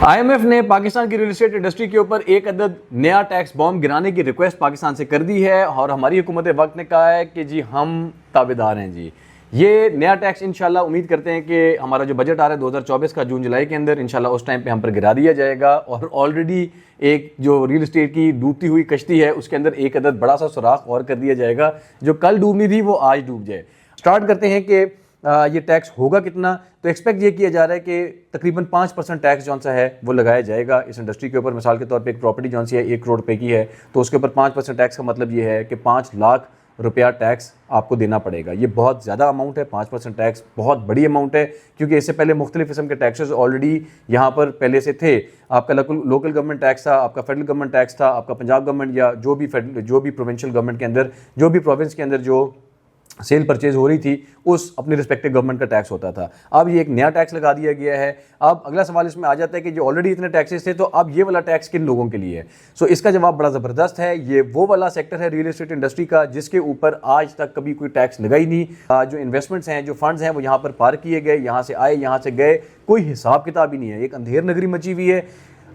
IMF ने पाकिस्तान की real estate industry के ऊपर एक अदद नया टैक्स बॉम्ब गिराने की रिक्वेस्ट पाकिस्तान से कर दी है और हमारी हुकूमत वक्त ने कहा है कि जी हम ताबेदार हैं। जी ये नया टैक्स इंशाल्लाह उम्मीद करते हैं कि हमारा जो बजट आ रहा है 2024 का जून जुलाई के अंदर इंशाल्लाह उस टाइम पे हम पर गिरा दिया जाएगा। और ऑलरेडी एक जो रियल एस्टेट की डूबती हुई कश्ती है उसके अंदर एक अदद बड़ा सा सुराख और कर दिया जाएगा। जो कल डूबनी थी वो आज डूब जाए। स्टार्ट करते हैं कि ये टैक्स होगा कितना। तो एक्सपेक्ट ये किया जा रहा है कि तकरीबन 5% टैक्स जौन सा है वो लगाया जाएगा इस इंडस्ट्री के ऊपर। मिसाल के तौर पे एक प्रॉपर्टी जौन सी है 1 करोड़ रुपए की है तो उसके ऊपर 5% टैक्स का मतलब ये है कि 5 लाख रुपया टैक्स आपको देना पड़ेगा। ये बहुत ज़्यादा अमाउंट है, 5% टैक्स बहुत बड़ी अमाउंट है क्योंकि इससे पहले मुख्तलिफ किस्म के टैक्सेस ऑलरेडी यहाँ पर पहले से थे। आपका लोकल गवर्नमेंट टैक्स था, आपका फेडरल गवर्नमेंट टैक्स था, आपका पंजाब गवर्नमेंट या जो भी प्रोविंशियल गवर्नमेंट के अंदर जो भी प्रोविंस के अंदर जो सेल परचेज हो रही थी उस अपनी रिस्पेक्टिव गवर्नमेंट का टैक्स होता था। अब ये एक नया टैक्स लगा दिया गया है। अब अगला सवाल इसमें आ जाता है कि जो ऑलरेडी इतने टैक्सेस थे तो अब ये वाला टैक्स किन लोगों के लिए है। सो इसका जवाब बड़ा ज़बरदस्त है। ये वो वाला सेक्टर है रियल एस्टेट इंडस्ट्री का जिसके ऊपर आज तक कभी कोई टैक्स लगा ही नहीं। जो इन्वेस्टमेंट्स हैं, जो फंड्स हैं वो यहाँ पर पार्क किए गए, यहाँ से आए, यहाँ से गए, कोई हिसाब किताब ही नहीं है। एक अंधेर नगरी मची हुई है।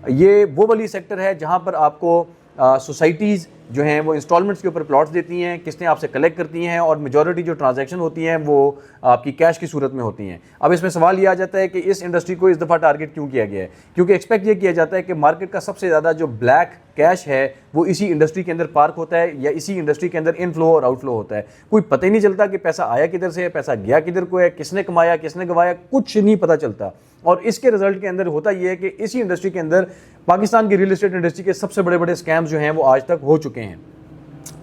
ये वो वाली सेक्टर है जहाँ पर आपको सोसाइटीज़ जो हैं वो इंस्टॉलमेंट्स के ऊपर प्लॉट्स देती हैं, किस्तें आपसे कलेक्ट करती हैं और मेजॉरिटी जो ट्रांजैक्शन होती हैं वो आपकी कैश की सूरत में होती हैं। अब इसमें सवाल ये आ जाता है कि इस इंडस्ट्री को इस दफ़ा टारगेट क्यों किया गया है। क्योंकि एक्सपेक्ट ये किया जाता है कि मार्केट का सबसे ज़्यादा जो ब्लैक कैश है वो इसी इंडस्ट्री के अंदर पार्क होता है या इसी इंडस्ट्री के अंदर इनफ्लो और आउटफ्लो होता है। कोई पता ही नहीं चलता कि पैसा आया किधर से है, पैसा गया किधर को है, किसने कमाया, किसने गवाया, कुछ नहीं पता चलता। और इसके रिजल्ट के अंदर होता यह है कि इसी इंडस्ट्री के अंदर पाकिस्तान की रियल एस्टेट इंडस्ट्री के सबसे बड़े बड़े स्कैम्स जो हैं वो आज तक हो चुके हैं।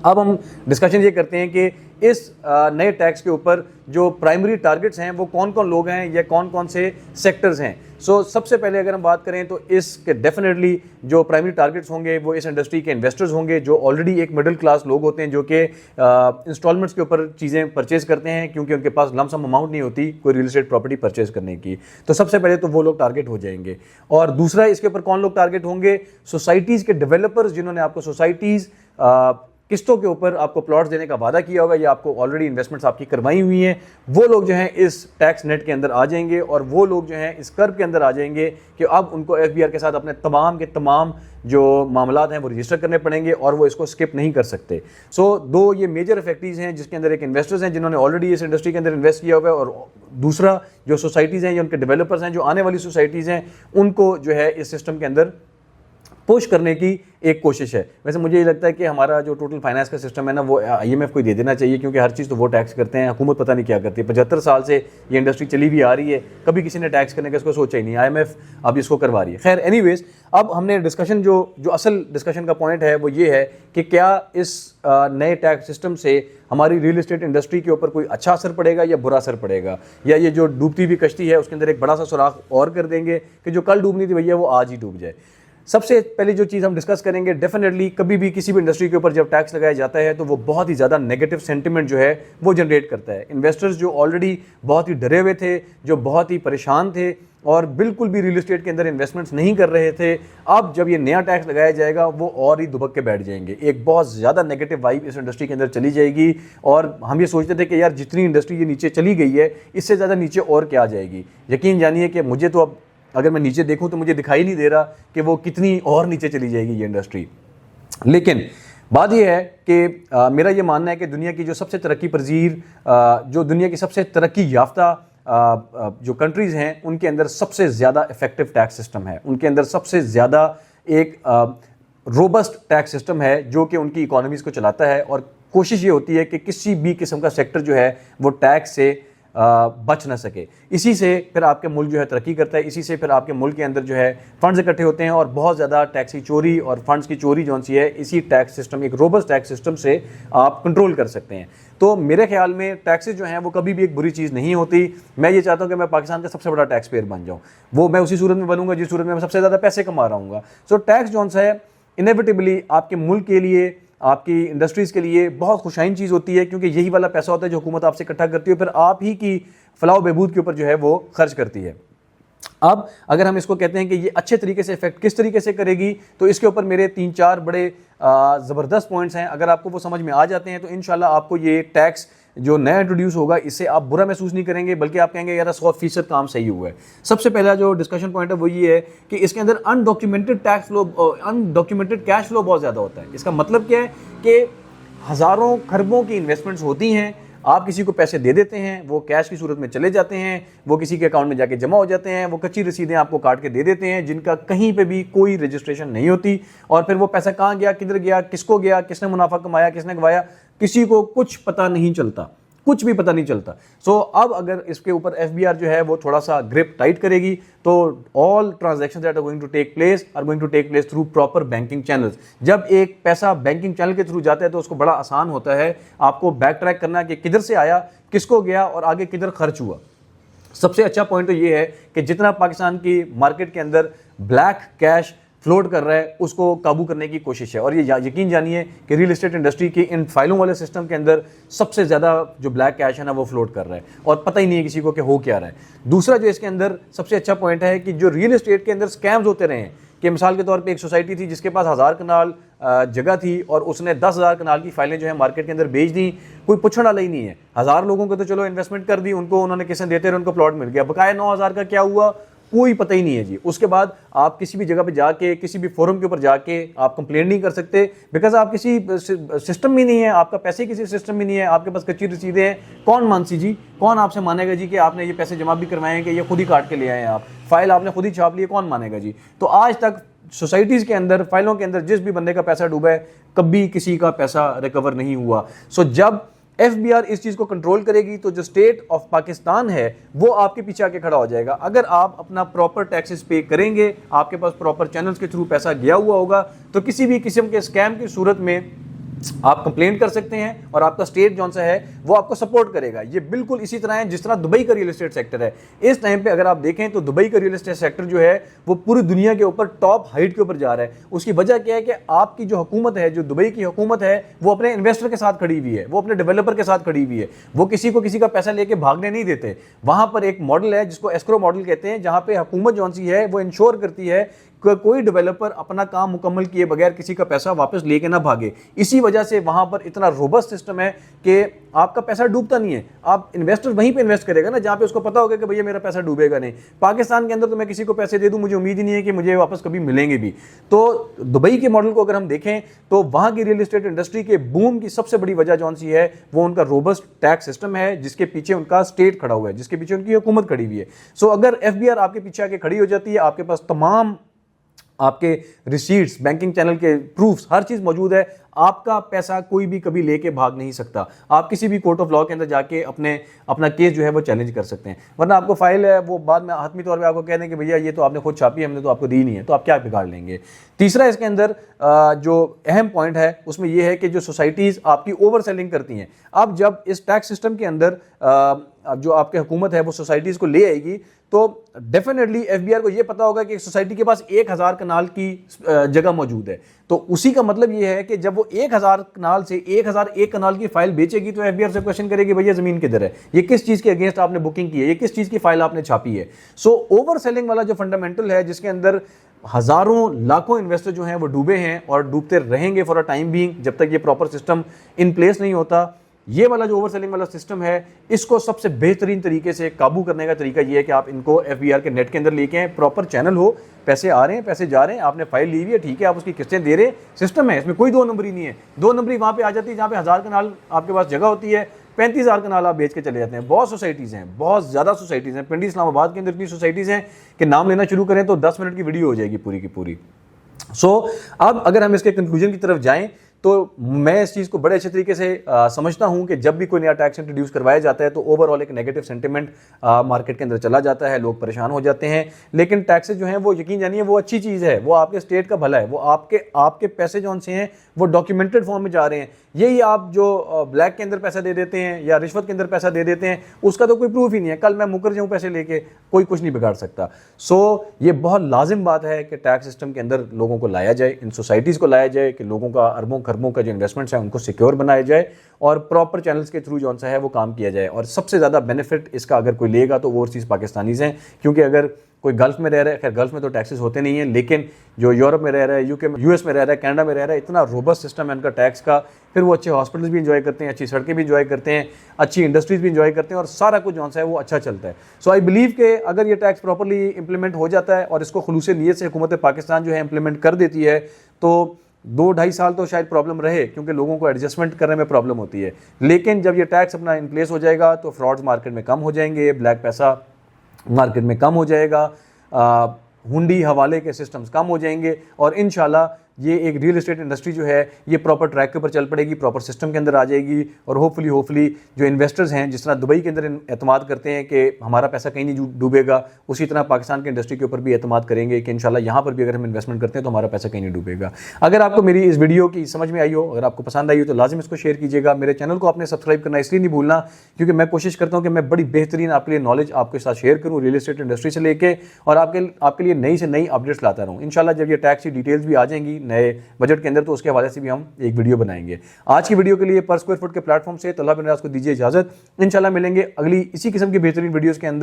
अब हम डिस्कशन ये करते हैं कि इस नए टैक्स के ऊपर जो प्राइमरी टारगेट्स हैं वो कौन कौन लोग हैं या कौन कौन से सेक्टर्स हैं। सो सबसे पहले अगर हम बात करें तो इसके डेफिनेटली जो प्राइमरी टारगेट्स होंगे वो इस इंडस्ट्री के इन्वेस्टर्स होंगे जो ऑलरेडी एक मिडिल क्लास लोग होते हैं जो कि इंस्टॉलमेंट्स के ऊपर चीज़ें परचेज करते हैं क्योंकि उनके पास लमसम अमाउंट नहीं होती कोई रियल एस्टेट प्रॉपर्टी परचेज करने की। तो सबसे पहले तो वो लोग टारगेट हो जाएंगे। और दूसरा इसके ऊपर कौन लोग टारगेट होंगे, सोसाइटीज़ के डेवलपर्स जिन्होंने आपको सोसाइटीज़ किस्तों के ऊपर आपको प्लॉट्स देने का वादा किया होगा या आपको ऑलरेडी इन्वेस्टमेंट्स आपकी करवाई हुई हैं, वो लोग जो हैं इस टैक्स नेट के अंदर आ जाएंगे और वो लोग जो हैं इस कर्व के अंदर आ जाएंगे कि अब उनको एफबीआर के साथ अपने तमाम के तमाम जो मामलात हैं वो रजिस्टर करने पड़ेंगे और वो इसको स्किप नहीं कर सकते। सो दो ये मेजर इफेक्टिव्स हैं जिसके अंदर एक इन्वेस्टर्स हैं जिन्होंने ऑलरेडी इस इंडस्ट्री के अंदर इन्वेस्ट किया हुआ है और दूसरा जो सोसाइटीज़ हैं या उनके डेवलपर्स हैं जो आने वाली सोसाइटीज़ हैं उनको जो है इस सिस्टम के अंदर पुश करने की एक कोशिश है। वैसे मुझे ये लगता है कि हमारा जो टोटल फाइनेंस का सिस्टम है ना वो आईएमएफ को ही दे देना चाहिए क्योंकि हर चीज़ तो वो टैक्स करते हैं, हुकूमत पता नहीं क्या करती है। 75 साल से ये इंडस्ट्री चली भी आ रही है, कभी किसी ने टैक्स करने का इसको सोचा ही नहीं। आईएमएफ अब इसको करवा रही है। खैर एनीवेज, अब हमने डिस्कशन जो असल डिस्कशन का पॉइंट है वो ये है कि क्या इस नए टैक्स सिस्टम से हमारी रियल एस्टेट इंडस्ट्री के ऊपर कोई अच्छा असर पड़ेगा या बुरा असर पड़ेगा, या ये जो डूबती हुई कश्ती है उसके अंदर एक बड़ा सा सुराख और कर देंगे कि जो कल डूबनी थी भैया वो आज ही डूब जाए। सबसे पहले जो चीज़ हम डिस्कस करेंगे, डेफिनेटली कभी भी किसी भी इंडस्ट्री के ऊपर जब टैक्स लगाया जाता है तो वो बहुत ही ज़्यादा नेगेटिव सेंटिमेंट जो है वो जनरेट करता है। इन्वेस्टर्स जो ऑलरेडी बहुत ही डरे हुए थे, जो बहुत ही परेशान थे और बिल्कुल भी रियल एस्टेट के अंदर इन्वेस्टमेंट्स नहीं कर रहे थे, अब जब ये नया टैक्स लगाया जाएगा वो और ही दुबक के बैठ जाएंगे। एक बहुत ज़्यादा नेगेटिव वाइब इस इंडस्ट्री के अंदर चली जाएगी और हम ये सोचते थे कि यार जितनी इंडस्ट्री ये नीचे चली गई है इससे ज़्यादा नीचे और क्या आ जाएगी। यकीन जानिए कि मुझे तो अब अगर मैं नीचे देखूं तो मुझे दिखाई नहीं दे रहा कि वो कितनी और नीचे चली जाएगी ये इंडस्ट्री। लेकिन बात यह है कि मेरा ये मानना है कि दुनिया की जो सबसे तरक्की पजीर जो दुनिया की सबसे तरक्की याफ्ता जो कंट्रीज़ हैं उनके अंदर सबसे ज़्यादा इफेक्टिव टैक्स सिस्टम है, उनके अंदर सबसे ज़्यादा एक रोबस्ट टैक्स सिस्टम है जो कि उनकी इकोनॉमीज़ को चलाता है। और कोशिश ये होती है कि किसी भी किस्म का सेक्टर जो है वो टैक्स से बच ना सके। इसी से फिर आपके मुल्क जो है तरक्की करता है, इसी से फिर आपके मुल्क के अंदर जो है फंड्स इकट्ठे होते हैं और बहुत ज़्यादा टैक्स की चोरी और फंड्स की चोरी जो सी है इसी टैक्स सिस्टम, एक रोबस्ट टैक्स सिस्टम से आप कंट्रोल कर सकते हैं। तो मेरे ख्याल में टैक्सेस जो हैं वो कभी भी एक बुरी चीज़ नहीं होती। मैं ये चाहता हूँ कि मैं पाकिस्तान का सबसे बड़ा टैक्स पेयर बन जाऊँ, वो मैं उसी सूरत में बनूंगा जिस सूरत में मैं सबसे ज़्यादा पैसे कमा रहा हूँ। सो टैक्स जो है इनेविटेबली आपके मुल्क के लिए, आपकी इंडस्ट्रीज़ के लिए बहुत खुशाइन चीज़ होती है क्योंकि यही वाला पैसा होता है जो हुकूमत आपसे इकट्ठा करती है फिर आप ही की फलाह बहबूद के ऊपर जो है वो खर्च करती है। अब अगर हम इसको कहते हैं कि ये अच्छे तरीके से इफेक्ट किस तरीके से करेगी तो इसके ऊपर मेरे 3-4 बड़े ज़बरदस्त पॉइंट्स हैं। अगर आपको वो समझ में आ जाते हैं तो इंशाल्लाह आपको ये टैक्स जो नया इंट्रोड्यूस होगा इससे आप बुरा महसूस नहीं करेंगे, बल्कि आप कहेंगे यार 100% काम सही हुआ है। सबसे पहला जो डिस्कशन पॉइंट है वो ये है कि इसके अंदर अनडॉक्यूमेंटेड अनडॉक्यूमेंटेड कैश फ्लो बहुत ज़्यादा होता है। इसका मतलब क्या है कि हज़ारों खरबों की इन्वेस्टमेंट्स होती हैं, आप किसी को पैसे दे देते हैं, वो कैश की सूरत में चले जाते हैं, वो किसी के अकाउंट में जाके जमा हो जाते हैं, वो कच्ची रसीदें आपको काट के दे देते हैं जिनका कहीं पे भी कोई रजिस्ट्रेशन नहीं होती, और फिर वो पैसा कहाँ गया, किधर गया, किसको गया, किसने मुनाफा कमाया, किसने गवाया, किसी को कुछ पता नहीं चलता, कुछ भी पता नहीं चलता। सो अब अगर इसके ऊपर FBR जो है वो थोड़ा सा ग्रिप टाइट करेगी तो all transactions that are going to take place through proper banking channels. जब एक पैसा बैंकिंग चैनल के थ्रू जाता है तो उसको बड़ा आसान होता है आपको बैक ट्रैक करना कि किधर से आया, किसको गया और आगे किधर खर्च हुआ। सबसे अच्छा पॉइंट तो ये है कि जितना पाकिस्तान की मार्केट के अंदर ब्लैक कैश फ्लोट कर रहा है उसको काबू करने की कोशिश है। और ये यकीन जानिए कि रियल एस्टेट इंडस्ट्री के इन फाइलों वाले सिस्टम के अंदर सबसे ज़्यादा जो ब्लैक कैश है ना वो फ्लोट कर रहा है और पता ही नहीं है किसी को कि हो क्या रहा है। दूसरा जो इसके अंदर सबसे अच्छा पॉइंट है कि जो रियल एस्टेट के अंदर स्कैम्स होते रहे हैं कि मिसाल के तौर पे एक सोसाइटी थी जिसके पास 1000 कनाल जगह थी और उसने 10,000 कनाल की फाइलें जो है मार्केट के अंदर बेच दी, कोई पूछने वाला ही नहीं है। 1000 लोगों को तो चलो इन्वेस्टमेंट कर दी, उनको उन्होंने किसी देते रहे, उनको प्लॉट मिल गया, बकाया 9000 का क्या हुआ कोई पता ही नहीं है जी। उसके बाद आप किसी भी जगह पे जाके किसी भी फोरम के ऊपर जाके आप कंप्लेंट नहीं कर सकते बिकॉज आप किसी सिस्टम में नहीं है, आपका पैसे किसी सिस्टम में नहीं है, आपके पास कच्ची रसीदें हैं। कौन मानसी जी, कौन आपसे मानेगा जी कि आपने ये पैसे जमा भी करवाए हैं कि ये खुद ही काट के ले आए हैं, आप फाइल आपने खुद ही छाप ली है, कौन मानेगा जी। तो आज तक सोसाइटीज़ के अंदर फाइलों के अंदर जिस भी बंदे का पैसा डूबा है कभी किसी का पैसा रिकवर नहीं हुआ। सो जब FBR इस चीज़ को कंट्रोल करेगी तो जो स्टेट ऑफ पाकिस्तान है वो आपके पीछे आके खड़ा हो जाएगा। अगर आप अपना प्रॉपर टैक्सेस पे करेंगे, आपके पास प्रॉपर चैनल्स के थ्रू पैसा गया हुआ होगा, तो किसी भी किस्म के स्कैम की सूरत में आप कंप्लेंट कर सकते हैं और आपका स्टेट जौन सा है वो आपको सपोर्ट करेगा। ये बिल्कुल इसी तरह है जिस तरह दुबई का रियल एस्टेट सेक्टर है। इस टाइम पे अगर आप देखें तो दुबई का रियल एस्टेट सेक्टर जो है वो पूरी दुनिया के ऊपर टॉप हाइट के ऊपर जा रहा है। उसकी वजह क्या है कि आपकी जो हुकूमत है, जो दुबई की हुकूमत है, वो अपने इन्वेस्टर के साथ खड़ी हुई है, वो अपने डेवलपर के साथ खड़ी हुई है, वो किसी को किसी का पैसा लेके भागने नहीं देते। वहां पर एक मॉडल है जिसको एस्क्रो मॉडल कहते हैं, जहां पे हुकूमत जौन सी है वो इंश्योर करती है कोई डेवलपर अपना काम मुकम्मल किए बगैर किसी का पैसा वापस लेके ना भागे। इसी वजह से वहां पर इतना रोबस्ट सिस्टम है कि आपका पैसा डूबता नहीं है। आप इन्वेस्टर वहीं पे इन्वेस्ट करेगा ना जहां पे उसको पता होगा कि भैया मेरा पैसा डूबेगा नहीं। पाकिस्तान के अंदर तो मैं किसी को पैसे दे दूं, मुझे उम्मीद ही नहीं है कि मुझे वापस कभी मिलेंगे भी। तो दुबई के मॉडल को अगर हम देखें तो वहां की रियल एस्टेट इंडस्ट्री के बूम की सबसे बड़ी वजह जौन सी है वो उनका रोबस्ट टैक्स सिस्टम है, जिसके पीछे उनका स्टेट खड़ा हुआ है, जिसके पीछे उनकी हुकूमत खड़ी हुई है। सो अगर FBR आपके पीछे आके खड़ी हो जाती है, आपके पास तमाम आपके रिसीट्स, बैंकिंग चैनल के प्रूफ्स, हर चीज़ मौजूद है, आपका पैसा कोई भी कभी लेके भाग नहीं सकता। आप किसी भी कोर्ट ऑफ लॉ के अंदर जाके अपना केस जो है वो चैलेंज कर सकते हैं। वरना आपको फाइल है वो बाद में हाथमी तौर पे आपको कह दें कि भैया ये तो आपने खुद छापी, हमने तो आपको दी नहीं है, तो आप क्या बिगाड़ लेंगे। तीसरा इसके अंदर जो अहम पॉइंट है उसमें यह है कि जो सोसाइटीज़ आपकी ओवर सेलिंग करती हैं, अब जब इस टैक्स सिस्टम के अंदर जो आपकी हुकूमत है वो सोसाइटीज़ को ले आएगी तो डेफिनेटली FBR को ये पता होगा कि एक सोसाइटी के पास 1000 कनाल की जगह मौजूद है। तो उसी का मतलब ये है कि जब वो 1000 कनाल से 1001 कनाल की फाइल बेचेगी तो FBR से क्वेश्चन करेगी भैया ज़मीन किधर है, ये किस चीज़ के अगेंस्ट आपने बुकिंग की है, ये किस चीज़ की फाइल आपने छापी है। सो ओवर सेलिंग वाला जो फंडामेंटल है जिसके अंदर हज़ारों लाखों इन्वेस्टर जो हैं वो डूबे हैं और डूबते रहेंगे फॉर अ टाइम बीइंग, जब तक ये प्रॉपर सिस्टम इन प्लेस नहीं होता। ये वाला जो ओवर सेलिंग वाला सिस्टम है इसको सबसे बेहतरीन तरीके से काबू करने का तरीका ये है कि आप इनको FBR के नेट के अंदर लेके आए, प्रॉपर चैनल हो, पैसे आ रहे हैं, पैसे जा रहे हैं, आपने फाइल ली हुई है, ठीक है, आप उसकी किस्तें दे रहे हैं, सिस्टम है, इसमें कोई 2 नंबरी नहीं है। 2 नंबरी वहाँ पे आ जाती है जहाँ पे 1000 कनाल आपके पास जगह होती है, 35,000 कनाल आप बेच के चले जाते हैं। बहुत सोसाइटीज़ हैं, बहुत ज़्यादा सोसाइटीज़ हैं, पिंडी इस्लामाबाद के अंदर इतनी सोसाइटीज़ हैं कि नाम लेना शुरू करें तो 10 मिनट की वीडियो हो जाएगी पूरी की पूरी। सो अब अगर हम इसके कंक्लूजन की तरफ जाएं तो मैं इस चीज़ को बड़े अच्छे तरीके से समझता हूं कि जब भी कोई नया टैक्स इंट्रोड्यूस करवाया जाता है तो ओवरऑल एक नेगेटिव सेंटिमेंट मार्केट के अंदर चला जाता है, लोग परेशान हो जाते हैं। लेकिन टैक्सेस जो हैं वो यकीन जानिए वो अच्छी चीज़ है, वो आपके स्टेट का भला है, वो आपके पैसे जो से हैं वो डॉक्यूमेंटेड फॉर्म में जा रहे हैं। यही आप जो ब्लैक के अंदर पैसा दे देते हैं या रिश्वत के अंदर पैसा दे देते हैं उसका तो कोई प्रूफ ही नहीं है, कल मैं मुकर जाऊँ पैसे लेके कोई कुछ नहीं बिगाड़ सकता। सो ये बहुत लाजिम बात है कि टैक्स सिस्टम के अंदर लोगों को लाया जाए, इन सोसाइटीज़ को लाया जाए कि लोगों का अरबों खरबों का जो इन्वेस्टमेंट्स है उनको सिक्योर बनाया जाए और प्रॉपर चैनल्स के थ्रू जो सा है वो काम किया जाए। और सबसे ज़्यादा बेनिफिट इसका अगर कोई लेगा तो वो ओवरसीज़ पाकिस्तानीज़ हैं, क्योंकि अगर कोई गल्फ़ में रह रहा है, खैर गल्फ़ में तो टैक्सेस होते नहीं हैं, लेकिन जो यूरोप में रह रहा है, यूएस में रह रहा है, कनाडा में रह रहा है, इतना रोबस्ट सिस्टम है उनका टैक्स का, फिर वो अच्छे हॉस्पिटल्स भी इंजॉय करते हैं, अच्छी सड़कें भी इंजॉय करते हैं, अच्छी इंडस्ट्रीज़ भी इंजॉय करते हैं और सारा कुछ जो सा है वो अच्छा चलता है। सो आई बिलीव कि अगर ये टैक्स प्रॉपरली इंप्लीमेंट हो जाता है और इसको खुलूस नीयत से हुकूमत पाकिस्तान जो है इंप्लीमेंट कर देती है, तो 2-2.5 साल तो शायद प्रॉब्लम रहे, क्योंकि लोगों को एडजस्टमेंट करने में प्रॉब्लम होती है। लेकिन जब ये टैक्स अपना इन प्लेस हो जाएगा तो फ्रॉड्स मार्केट में कम हो जाएंगे, ब्लैक पैसा मार्केट में कम हो जाएगा, हुंडी हवाले के सिस्टम्स कम हो जाएंगे और इंशाल्लाह ये एक रियल एस्टेट इंडस्ट्री जो है ये प्रॉपर ट्रैक के ऊपर चल पड़ेगी, प्रॉपर सिस्टम के अंदर आ जाएगी। और होपफुली जो इन्वेस्टर्स हैं, जिस तरह दुबई के अंदर एतमाद करते हैं कि हमारा पैसा कहीं नहीं डूबेगा, उसी तरह पाकिस्तान की इंडस्ट्री के ऊपर भी एतमाद करेंगे कि इंशाल्लाह यहाँ पर भी अगर हम इन्वेस्टमेंट करते हैं तो हमारा पैसा कहीं नहीं डूबेगा। अगर आपको मेरी इस वीडियो की समझ में आई हो, अगर आपको पसंद आई हो तो लाजिम इसको शेयर कीजिएगा। मेरे चैनल को आपने सब्सक्राइब करना इसलिए नहीं भूलना क्योंकि मैं कोशिश करता हूँ कि मैं बड़ी बेहतरीन आपके लिए नॉलेज आपके साथ शेयर करूँ रियल एस्टेट इंडस्ट्री से लेके, और आपके लिए नई से नई अपडेट्स लाता रहूँ। इंशाल्लाह जब ये टैक्स की डिटेल्स भी आ जाएंगी नए बजट के अंदर तो उसके हवाले से भी हम एक वीडियो बनाएंगे। आज की वीडियो के लिए पर स्क्वायर फुट के प्लेटफॉर्म से तल्ला बिन राज को दीजिए इजाजत। इंशाल्लाह मिलेंगे अगली इसी किस्म की बेहतरीन वीडियोस के अंदर।